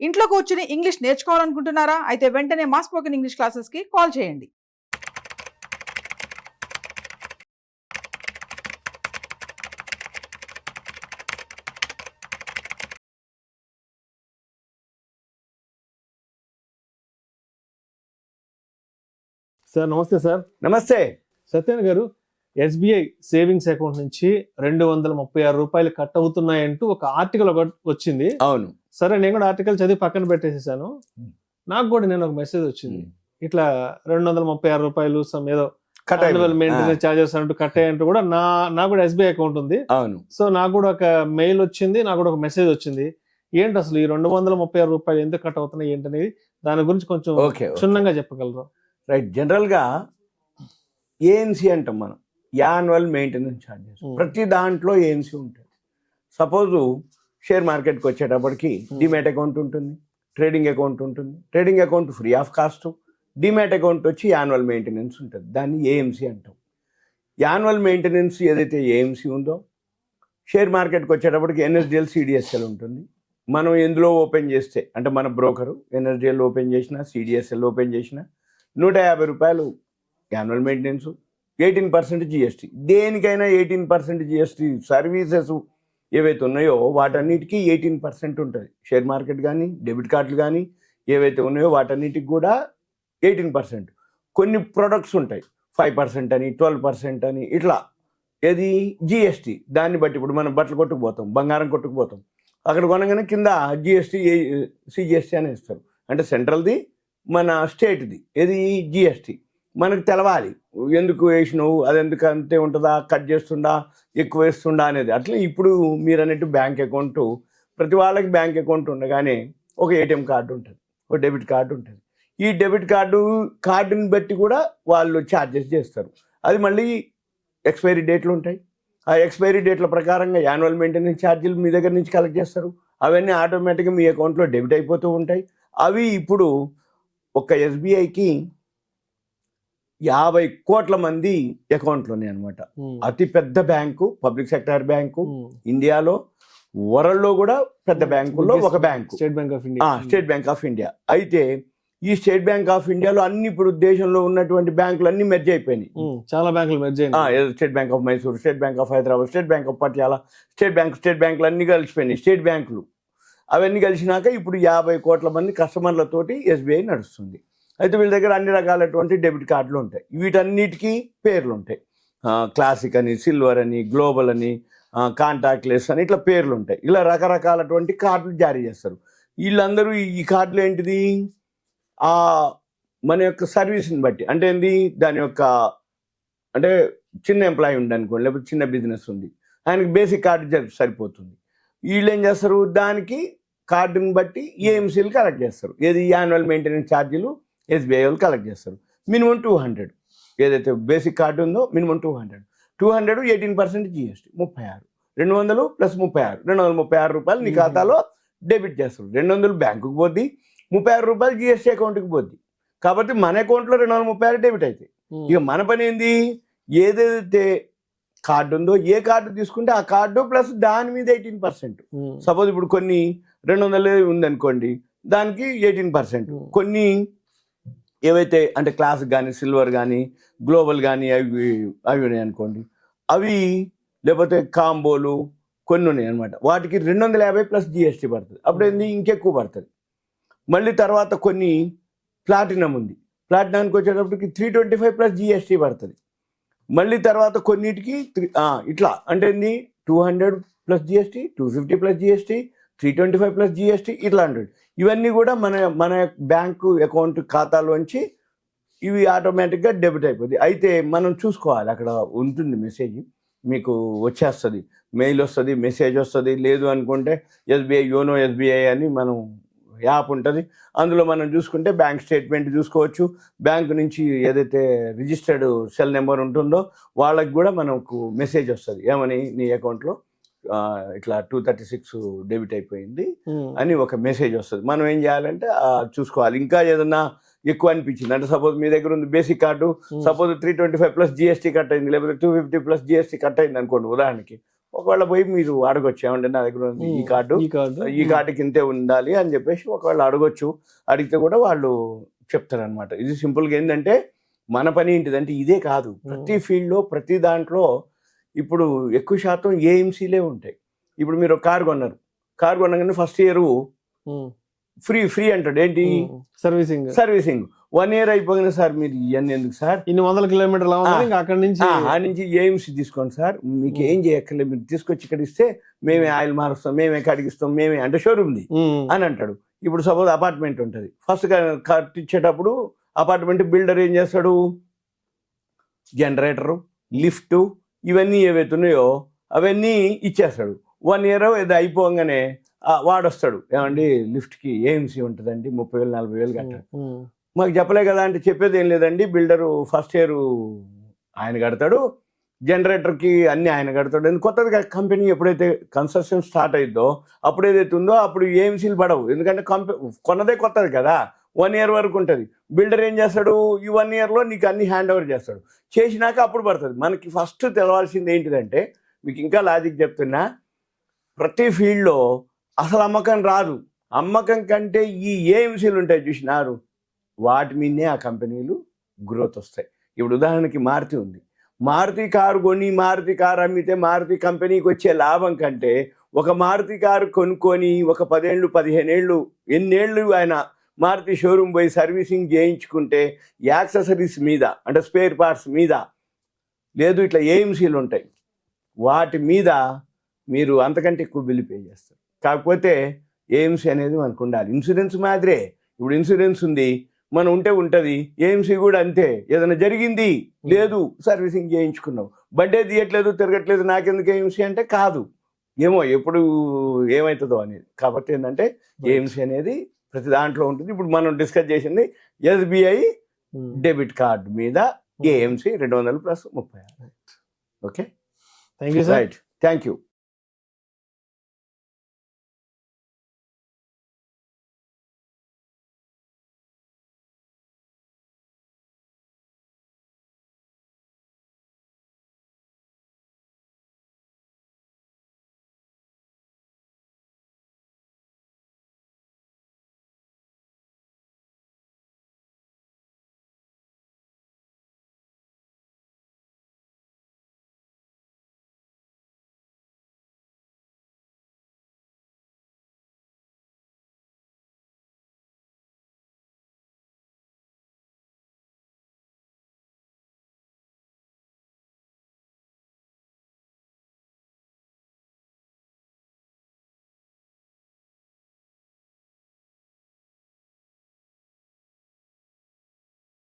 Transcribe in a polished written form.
ఇంట్లో కూర్చుని ఇంగ్లీష్ నేర్చుకోవాలనుకుంటున్నారా? అయితే వెంటనే మా స్పోకెన్ ఇంగ్లీష్ క్లాసెస్కి కాల్ చేయండి. సార్ నమస్తే సార్. నమస్తే సత్యన్ గారు, ఎస్బీఐ సేవింగ్స్ అకౌంట్ నుంచి 236 రూపాయలు కట్ అవుతున్నాయంటూ ఒక ఆర్టికల్ వచ్చింది. అవును, సరే, నేను కూడా ఆర్టికల్ చదివి పక్కన పెట్టేసేసాను. నాకు కూడా నేను ఒక మెసేజ్ వచ్చింది, ఇట్లా 236 రూపాయలు సమ్ ఏదో మెయింటెనెన్స్ చార్జెస్ అంటూ కట్ అయ్యంటూ కూడా నాకు కూడా ఎస్బీఐ అకౌంట్ ఉంది. అవును, సో నాకు కూడా ఒక మెయిల్ వచ్చింది, నాకు కూడా ఒక మెసేజ్ వచ్చింది. ఏంటి అసలు ఈ 236 రూపాయలు ఎందుకు కట్ అవుతున్నాయి ఏంటనేది, దాని గురించి కొంచెం క్షుణ్ణంగా చెప్పగలరు? రైట్. జనరల్గా ఏఎన్సీ అంటాం మనం, యాన్యువల్ మెయింటెనెన్స్ ఛార్జెస్. ప్రతి దాంట్లో ఏఎన్సీ ఉంటుంది. సపోజు షేర్ మార్కెట్కి వచ్చేటప్పటికి డిమ్యాట్ అకౌంట్ ఉంటుంది, ట్రేడింగ్ అకౌంట్ ఉంటుంది. Trading account free of cost, demat account వచ్చి యాన్యువల్ మెయింటెనెన్స్ ఉంటుంది. దాన్ని ఏఎంసీ అంటాం. యాన్యువల్ మెయింటెనెన్స్ ఏదైతే ఏఎంసీ ఉందో, షేర్ మార్కెట్కి వచ్చేటప్పటికి ఎన్ఎస్డిఎల్ సిడిఎస్ఎల్ ఉంటుంది. మనం ఎందులో ఓపెన్ చేస్తే, అంటే మన బ్రోకరు ఎన్ఎస్డిఎల్ ఓపెన్ చేసినా సిడిఎస్ఎల్ ఓపెన్ చేసినా 150 రూపాయలు యాన్యువల్ మెయింటెనెన్స్, 18% జిఎస్టీ. దేనికైనా 18% జిఎస్టీ. సర్వీసెస్ ఏవైతే ఉన్నాయో వాటన్నిటికీ 18% ఉంటుంది. షేర్ మార్కెట్ కానీ డెబిట్ కార్డులు కానీ ఏవైతే ఉన్నాయో వాటన్నిటికి కూడా 18%. కొన్ని ప్రొడక్ట్స్ ఉంటాయి 5% అని, 12% అని, ఇట్లా. ఏది జిఎస్టీ దాన్ని బట్టి. ఇప్పుడు మనం బట్టలు కొట్టుకుపోతాం, బంగారం కొట్టుకుపోతాం, అక్కడ కొనగానే కింద జిఎస్టీ సిజిఎస్టీ అని ఇస్తారు. అంటే సెంట్రల్ది, మన స్టేట్ది. ఏది జిఎస్టీ మనకు తెలవాలి. ఎందుకు వేసినావు, అది ఎందుకు అంతే ఉంటుందా, కట్ చేస్తుండా, ఎక్కువ వేస్తుండా అనేది. అట్లా ఇప్పుడు మీరు అన్నట్టు బ్యాంక్ అకౌంట్, ప్రతి వాళ్ళకి బ్యాంక్ అకౌంట్ ఉండగానే ఒక ఏటీఎం కార్డు ఉంటుంది, ఒక డెబిట్ కార్డు ఉంటుంది. ఈ డెబిట్ కార్డుని బట్టి కూడా వాళ్ళు ఛార్జెస్ చేస్తారు. అది మళ్ళీ ఎక్స్పైరీ డేట్లు ఉంటాయి. ఆ ఎక్స్పైరీ డేట్ల ప్రకారంగా యాన్యువల్ మెయింటెనెన్స్ ఛార్జీలు మీ దగ్గర నుంచి కలెక్ట్ చేస్తారు. అవన్నీ ఆటోమేటిక్గా మీ అకౌంట్లో డెబిట్ అయిపోతూ ఉంటాయి. అవి ఇప్పుడు ఒక ఎస్బీఐకి 50 కోట్ల మంది అకౌంట్లు ఉన్నాయి అనమాట. అతి పెద్ద బ్యాంకు, పబ్లిక్ సెక్టర్ బ్యాంకు ఇండియాలో, వరల్డ్ లో కూడా పెద్ద బ్యాంకుల్లో ఒక bank state bank of India. State bank of India. అయితే ఈ స్టేట్ బ్యాంక్ ఆఫ్ ఇండియాలో అన్ని ఇప్పుడు దేశంలో ఉన్నటువంటి బ్యాంకులు అన్ని మెర్జ్ అయిపోయినాయి. చాలా బ్యాంకులు మెర్జ్ అయినాయి. State bank of Mysore, state bank of Hyderabad, state bank of Patiala, state బ్యాంకులు అన్ని కలిసిపోయినాయి. స్టేట్ బ్యాంకులు అవన్నీ కలిసినాక ఇప్పుడు 50 కోట్ల మంది కస్టమర్లతోటి ఎస్బీఐ నడుస్తుంది. అయితే వీళ్ళ దగ్గర అన్ని రకాలటువంటి డెబిట్ కార్డులు ఉంటాయి. వీటన్నిటికీ పేర్లు ఉంటాయి. క్లాసిక్ అని, సిల్వర్ అని, గ్లోబల్ అని, కాంటాక్ట్లెస్ అని, ఇట్లా పేర్లు ఉంటాయి. ఇలా రకరకాలటువంటి కార్డులు జారీ చేస్తారు. వీళ్ళందరూ ఈ కార్డులు ఏంటిది, మన యొక్క సర్వీస్ని బట్టి. అంటే ఏంది, దాని యొక్క, అంటే చిన్న ఎంప్లాయీ ఉంది అనుకోండి, లేకపోతే చిన్న బిజినెస్ ఉంది, ఆయనకి బేసిక్ కార్డు సరిపోతుంది. వీళ్ళు ఏం చేస్తారు, దానికి కార్డుని బట్టి ఏఎంసీలు కలెక్ట్ చేస్తారు. ఏది యాన్యువల్ మెయింటెనెన్స్ ఛార్జీలు ఎస్బీఐ వాళ్ళు కలెక్ట్ చేస్తారు. మినిమం 200, ఏదైతే బేసిక్ కార్డు ఉందో మినిమం 200, 18% జిఎస్టీ 36, 200 + 36, 236 రూపాయలు నీ ఖాతాలో డెబిట్ చేస్తారు. 200 బ్యాంకుకి పోద్ది, 36 రూపాయలు జిఎస్టీ అకౌంట్కి పోద్ది. కాబట్టి మన అకౌంట్లో 236 డెబిట్ అవుతాయి. ఇక మన పని ఏంది, ఏదైతే కార్డు ఉందో, ఏ కార్డు తీసుకుంటే ఆ కార్డు ప్లస్ దాని మీద 18%. సపోజ్ ఇప్పుడు కొన్ని 200 ఉందనుకోండి, దానికి 18%. కొన్ని ఏవైతే అంటే క్లాసిక్ కానీ, సిల్వర్ కానీ, గ్లోబల్ కానీ అవి ఉన్నాయి అనుకోండి, అవి లేకపోతే కాంబోలు కొన్ని ఉన్నాయి అనమాట. వాటికి 250 + జిఎస్టీ పడుతుంది. అప్పుడు ఏంది, ఇంకెక్కువ పడుతుంది. మళ్ళీ తర్వాత కొన్ని ప్లాటినం ఉంది, ప్లాటినానికి వచ్చేటప్పటికి 325 + జిఎస్టీ పడుతుంది. మళ్ళీ తర్వాత కొన్నిటికి ఇట్లా, అంటే ఏంది, 200 + జిఎస్టీ, 250 + జిఎస్టీ, 325 + జిఎస్టీ, ఇట్లా అంటాడు. ఇవన్నీ కూడా మన బ్యాంకు అకౌంట్ ఖాతాలోంచి ఇవి ఆటోమేటిక్గా డెబిట్ అయిపోతుంది. అయితే మనం చూసుకోవాలి, అక్కడ ఉంటుంది మెసేజ్, మీకు వచ్చేస్తుంది, మెయిల్ వస్తుంది, మెసేజ్ వస్తుంది. లేదు అనుకుంటే ఎస్బీఐ యోనో ఎస్బీఐ అని మనం యాప్ ఉంటుంది, అందులో మనం చూసుకుంటే బ్యాంక్ స్టేట్మెంట్ చూసుకోవచ్చు. బ్యాంకు నుంచి ఏదైతే రిజిస్టర్డ్ సెల్ నెంబర్ ఉంటుందో వాళ్ళకి కూడా మనకు మెసేజ్ వస్తుంది, ఏమని, నీ అకౌంట్లో ఇట్లా 236 డెబిట్ అయిపోయింది అని ఒక మెసేజ్ వస్తుంది. మనం ఏం చేయాలంటే చూసుకోవాలి. ఇంకా ఏదన్నా ఎక్కువ అనిపించింది అంటే, సపోజ్ మీ దగ్గర ఉంది basic card, suppose 325 + GST cut అయింది, లేకపోతే 250 + జిఎస్టీ కట్ అయింది అనుకోండి ఉదాహరణకి, ఒకవేళ పోయి మీరు అడగొచ్చు, ఏమంటే నా దగ్గర ఉంది ఈ కార్డు, ఈ కార్డుకి ఇంతే ఉండాలి అని చెప్పేసి ఒకవేళ అడగొచ్చు. అడిగితే కూడా వాళ్ళు చెప్తారనమాట. ఇది సింపుల్గా ఏంటంటే మన పని ఏంటిదంటే ఇదే కాదు, ప్రతి ఫీల్డ్లో ప్రతి దాంట్లో ఇప్పుడు ఎక్కువ శాతం ఏఎంసీలే ఉంటాయి. ఇప్పుడు మీరు కారు కొన్నారు, కారు కొనగానే ఫస్ట్ ఇయర్ ఫ్రీ అంటాడు. ఏంటి? సర్వీసింగ్ 1 year అయిపోయినా సార్ మీరు ఇవన్నీ ఎందుకు సార్, ఇన్ని 100 kilometers అక్కడి నుంచి ఏఎంసీ తీసుకోండి సార్, మీకు ఏం చేయక్కర్లేదు, మీరు తీసుకొచ్చి ఇక్కడ ఇస్తే మేమే ఆయిల్ మారుస్తాం, మేమే కడిగిస్తాం, మేమే అంటే షోరూమ్ది అని అంటాడు. ఇప్పుడు సపోజ్ అపార్ట్మెంట్ ఉంటుంది, ఫస్ట్ కట్టించేటప్పుడు అపార్ట్మెంట్ బిల్డర్ ఏం చేస్తాడు, జనరేటరు, లిఫ్ట్ ఇవన్నీ ఏవైతున్నాయో అవన్నీ ఇచ్చేస్తాడు. 1 year ఏదో అయిపోగానే వాడొస్తాడు, ఏమండి లిఫ్ట్కి ఏఎంసీ ఉంటుందండి 30,000 40,000 కట్టాడు. మాకు చెప్పలే కదా అంటే చెప్పేది ఏం లేదండి, బిల్డరు ఫస్ట్ ఇయర్ ఆయన కడతాడు, జనరేటర్కి అన్నీ ఆయన కడతాడు. కొత్తగా కంపెనీ ఎప్పుడైతే కన్స్ట్రక్షన్ స్టార్ట్ అయిందో అప్పుడు ఏదైతే ఉందో అప్పుడు ఏఎంసీలు పడవు, ఎందుకంటే కొన్నదే కొత్తది కదా, 1 year వరకు ఉంటుంది. బిల్డర్ ఏం చేస్తాడు, ఈ 1 yearలో నీకు అన్ని హ్యాండ్ ఓవర్ చేస్తాడు, చేసినాక అప్పుడు పడుతుంది. మనకి ఫస్ట్ తెలవాల్సింది ఏంటిదంటే, మీకు ఇంకా లాజిక్ చెప్తున్నా, ప్రతి ఫీల్డ్లో అసలు అమ్మకం రాదు, అమ్మకం కంటే ఈ ఏఎంసీలు ఉంటాయి చూసినారు, వాటి మీదనే ఆ కంపెనీలు గ్రోత్ వస్తాయి. ఇప్పుడు ఉదాహరణకి మారుతి ఉంది, మారుతి కారు కొని మారుతి కారు అమ్మితే మారుతి కంపెనీకి వచ్చే లాభం కంటే ఒక మారుతి కారు కొనుక్కొని ఒక 10 ఏళ్ళు 15 ఏళ్ళు ఎన్నేళ్ళు ఆయన మారుతి షోరూమ్ పోయి సర్వీసింగ్ చేయించుకుంటే యాక్సెసరీస్ మీద అంటే స్పేర్ పార్ట్స్ మీద లేదు ఇట్లా ఏఎంసీలు ఉంటాయి, వాటి మీద మీరు అంతకంటే ఎక్కువ బిల్లు పే చేస్తారు. కాకపోతే ఏఎంసీ అనేది మనకు ఉండాలి. ఇన్సూరెన్స్ మాదిరే, ఇప్పుడు ఇన్సూరెన్స్ ఉంది మనం ఉంటే ఉంటుంది, ఏఎంసీ కూడా అంతే. ఏదైనా జరిగింది లేదు సర్వీసింగ్ చేయించుకున్నావు, బర్త్డే తీయట్లేదు తిరగట్లేదు నాకెందుకు ఏఎంసీ అంటే కాదు, ఏమో ఎప్పుడు ఏమవుతుందో అనేది. కాబట్టి ఏంటంటే ఏఎంసీ అనేది ప్రతి దాంట్లో ఉంటుంది. ఇప్పుడు మనం డిస్కస్ చేసింది ఎస్బీఐ డెబిట్ కార్డు మీద AMC 200 + 36. Okay, thank you. Right, thank you.